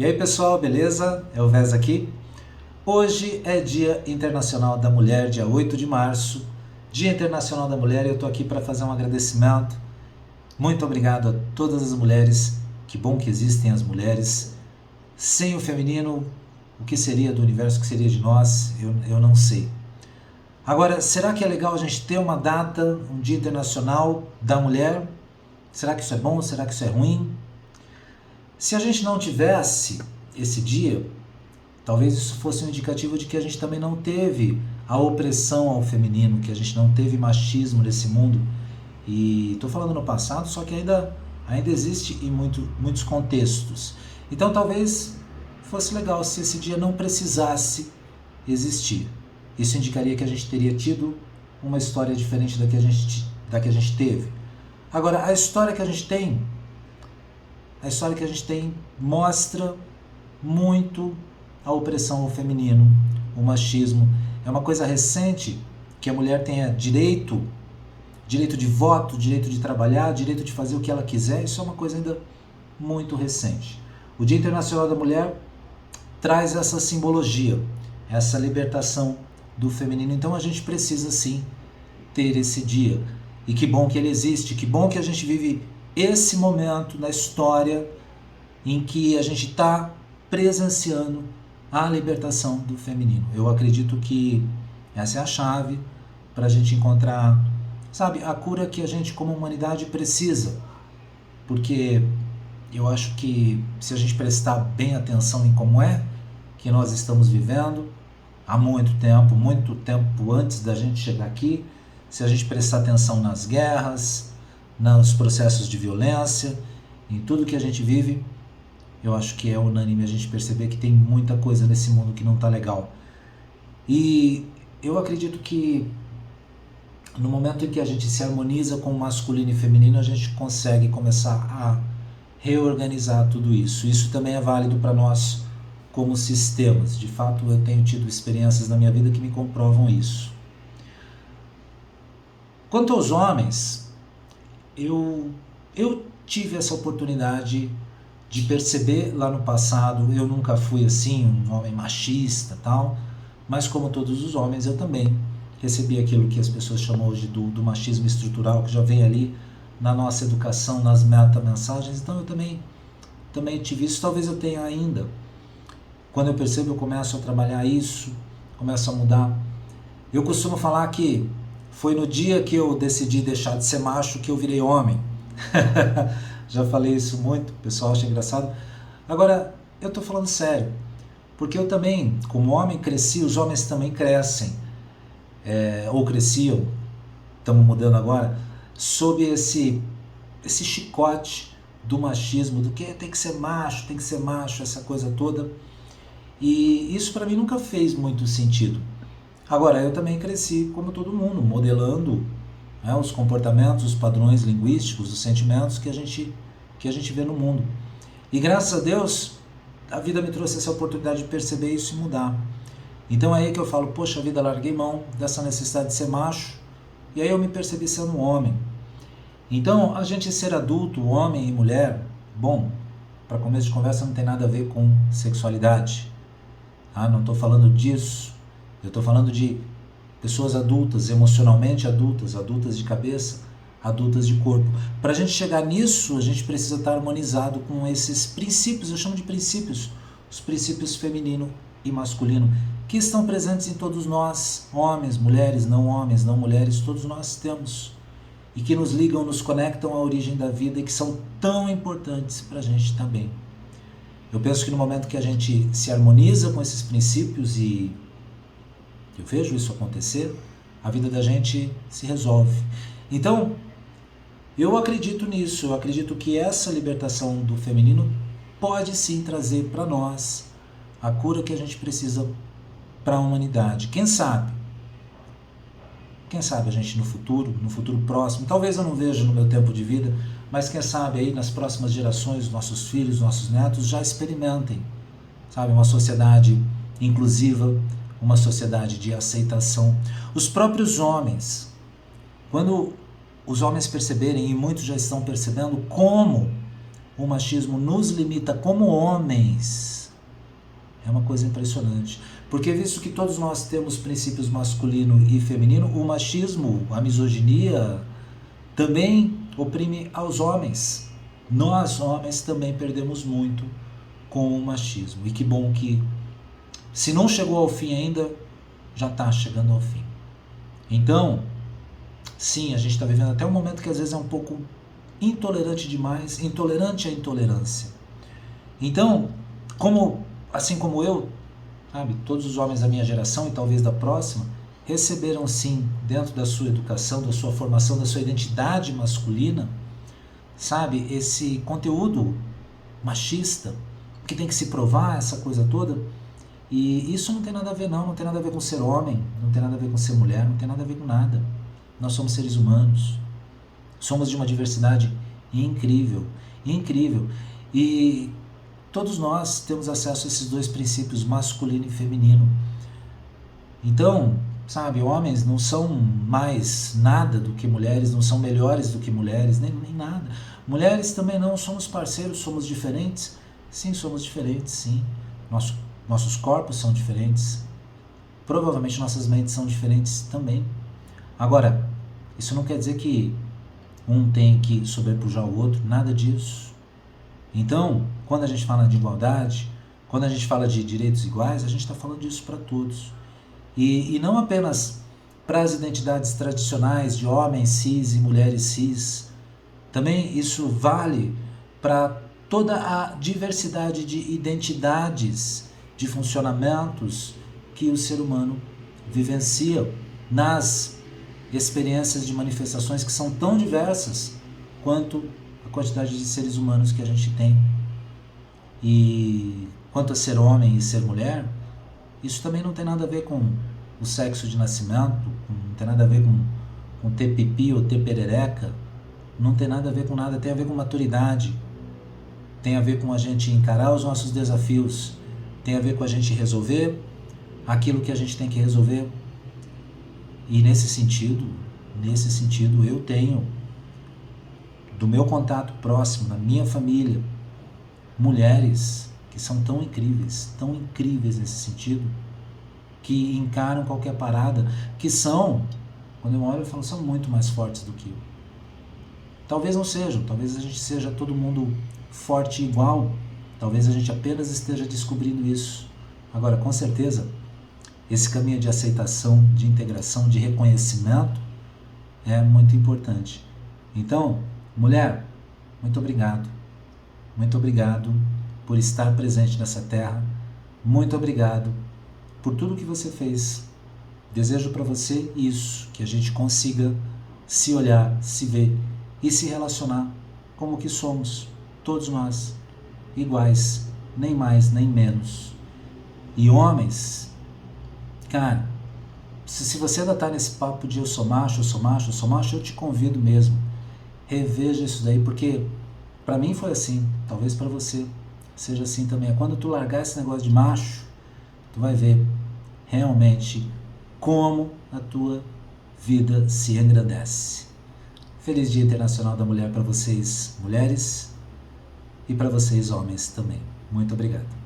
E aí pessoal, beleza? É o Vez aqui. Hoje é Dia Internacional da Mulher, dia 8 de março. Dia Internacional da Mulher, e eu tô aqui para fazer um agradecimento. Muito obrigado a todas as mulheres. Que bom que existem as mulheres. Sem o feminino, o que seria do universo, o que seria de nós? Eu não sei. Agora, será que é legal a gente ter uma data, um Dia Internacional da Mulher? Será que isso é bom? Será que isso é ruim? Se a gente não tivesse esse dia, talvez isso fosse um indicativo de que a gente também não teve a opressão ao feminino, que a gente não teve machismo nesse mundo. E estou falando no passado, só que ainda existe em muitos contextos. Então talvez fosse legal se esse dia não precisasse existir. Isso indicaria que a gente teria tido uma história diferente da que a gente teve. Agora, a história que a gente tem mostra muito a opressão ao feminino, o machismo. É uma coisa recente que a mulher tenha direito de voto, direito de trabalhar, direito de fazer o que ela quiser. Isso é uma coisa ainda muito recente. O Dia Internacional da Mulher traz essa simbologia, essa libertação do feminino. Então a gente precisa sim ter esse dia. E que bom que ele existe, que bom que a gente vive esse momento na história em que a gente está presenciando a libertação do feminino. Eu acredito que essa é a chave para a gente encontrar, sabe, a cura que a gente como humanidade precisa. Porque eu acho que se a gente prestar bem atenção em como é que nós estamos vivendo, há muito tempo antes da gente chegar aqui, se a gente prestar atenção nas guerras, nos processos de violência, em tudo que a gente vive, eu acho que é unânime a gente perceber que tem muita coisa nesse mundo que não está legal. E eu acredito que no momento em que a gente se harmoniza com o masculino e feminino, a gente consegue começar a reorganizar tudo isso. Isso também é válido para nós como sistemas. De fato, eu tenho tido experiências na minha vida que me comprovam isso. Quanto aos homens, eu tive essa oportunidade de perceber lá no passado. Eu nunca fui assim, um homem machista tal, mas como todos os homens, eu também recebi aquilo que as pessoas chamam hoje do machismo estrutural, que já vem ali na nossa educação, nas meta-mensagens. Então eu também tive isso, talvez eu tenha ainda. Quando eu percebo, eu começo a trabalhar isso, começo a mudar. Eu costumo falar que foi no dia que eu decidi deixar de ser macho que eu virei homem. Já falei isso muito, o pessoal acha engraçado. Agora, eu estou falando sério, porque eu também, como homem, cresci, os homens também crescem, ou cresciam, estamos mudando agora, sob esse chicote do machismo, do que tem que ser macho, essa coisa toda. E isso para mim nunca fez muito sentido. Agora, eu também cresci como todo mundo, modelando os comportamentos, os padrões linguísticos, os sentimentos que a gente vê no mundo. E graças a Deus, a vida me trouxe essa oportunidade de perceber isso e mudar. Então é aí que eu falo, poxa vida, larguei mão dessa necessidade de ser macho, e aí eu me percebi sendo um homem. Então, a gente ser adulto, homem e mulher, bom, para começo de conversa não tem nada a ver com sexualidade. Não estou falando disso. Eu estou falando de pessoas adultas, emocionalmente adultas, adultas de cabeça, adultas de corpo. Para a gente chegar nisso, a gente precisa estar harmonizado com esses princípios, eu chamo de princípios, os princípios feminino e masculino, que estão presentes em todos nós, homens, mulheres, não mulheres, todos nós temos, e que nos ligam, nos conectam à origem da vida e que são tão importantes para a gente também. Eu penso que no momento que a gente se harmoniza com esses princípios, e eu vejo isso acontecer, a vida da gente se resolve. Então, eu acredito nisso, eu acredito que essa libertação do feminino pode sim trazer para nós a cura que a gente precisa para a humanidade. Quem sabe a gente no futuro próximo, talvez eu não veja no meu tempo de vida, mas quem sabe aí nas próximas gerações, nossos filhos, nossos netos já experimentem, sabe, uma sociedade inclusiva, uma sociedade de aceitação. Os próprios homens, quando os homens perceberem, e muitos já estão percebendo, como o machismo nos limita como homens, É uma coisa impressionante. Porque visto que todos nós temos princípios masculino e feminino, o machismo, a misoginia também oprime aos homens. Nós, homens, também perdemos muito com o machismo. E que bom que, se não chegou ao fim ainda, já está chegando ao fim. Então, sim, a gente está vivendo até um momento que às vezes é um pouco intolerante demais, intolerante à intolerância. Então, assim como eu, sabe, todos os homens da minha geração e talvez da próxima, receberam sim, dentro da sua educação, da sua formação, da sua identidade masculina, sabe, esse conteúdo machista, que tem que se provar, essa coisa toda. E isso não tem nada a ver não tem nada a ver com ser homem, não tem nada a ver com ser mulher, não tem nada a ver com nada. Nós somos seres humanos, somos de uma diversidade incrível, incrível. E todos nós temos acesso a esses dois princípios, masculino e feminino. Então, sabe, homens não são mais nada do que mulheres, não são melhores do que mulheres, nem nada. Mulheres também não, somos parceiros, somos diferentes. Sim, somos diferentes, sim. Nossos corpos são diferentes. Provavelmente nossas mentes são diferentes também. Agora, isso não quer dizer que um tem que sobrepujar o outro, nada disso. Então, quando a gente fala de igualdade, quando a gente fala de direitos iguais, a gente está falando disso para todos. E não apenas para as identidades tradicionais de homens cis e mulheres cis. Também isso vale para toda a diversidade de identidades, de funcionamentos que o ser humano vivencia nas experiências de manifestações que são tão diversas quanto a quantidade de seres humanos que a gente tem. E quanto a ser homem e ser mulher, isso também não tem nada a ver com o sexo de nascimento, não tem nada a ver com ter pipi ou ter perereca, não tem nada a ver com nada, tem a ver com maturidade, tem a ver com a gente encarar os nossos desafios, tem a ver com a gente resolver aquilo que a gente tem que resolver. E nesse sentido eu tenho, do meu contato próximo, da minha família, mulheres que são tão incríveis nesse sentido, que encaram qualquer parada, que são, quando eu olho eu falo, são muito mais fortes do que eu. Talvez não sejam, talvez a gente seja todo mundo forte igual, talvez a gente apenas esteja descobrindo isso. Agora, com certeza, esse caminho de aceitação, de integração, de reconhecimento é muito importante. Então, mulher, muito obrigado. Muito obrigado por estar presente nessa terra. Muito obrigado por tudo que você fez. Desejo para você isso, que a gente consiga se olhar, se ver e se relacionar como que somos, todos nós, iguais, nem mais nem menos. E homens, cara, se você ainda está nesse papo de eu sou macho, eu te convido mesmo, reveja isso daí, porque para mim foi assim, talvez para você seja assim também. É quando tu largar esse negócio de macho, tu vai ver realmente como a tua vida se engrandece. Feliz Dia Internacional da Mulher para vocês, mulheres, e para vocês, homens, também. Muito obrigado.